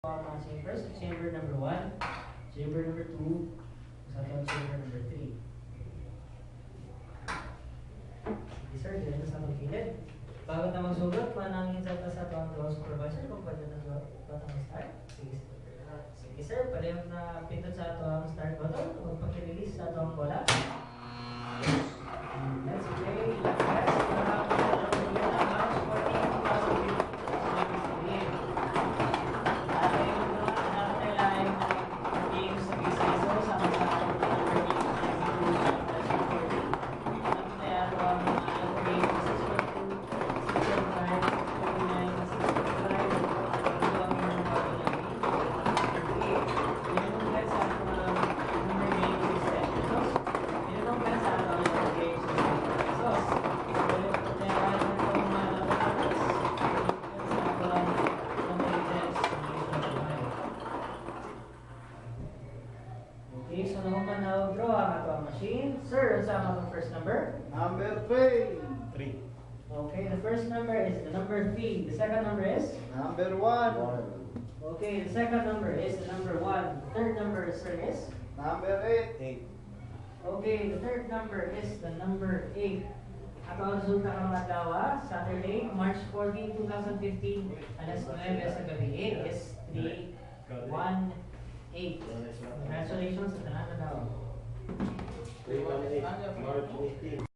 Mga chambers, chamber number 1, chamber number 2, sa chamber number 3. Sige sir, dito na sa magkilid. Bago na magsugot, manangin sa atong supervisor kung pwede na batang start. Sige sir, palihog na pindot sa atong start button o pag-release sa atong bola. Let's play. Okay, so nahuman na draw ang ato machine. Sir, saan ang first number? Number 3. 3. Okay, the first number is the number 3. The second number is? Number 1. Okay, the second number is the number 1. The third number, sir, is? Number 8. 8. Okay, the third number is the number 8. Ato ang resulta ng mga dawa, Saturday, March 14, 2015, alas 9 sa gabi. 8 is 3, 1, 8. Congratulations sa tanan na daw. March 18.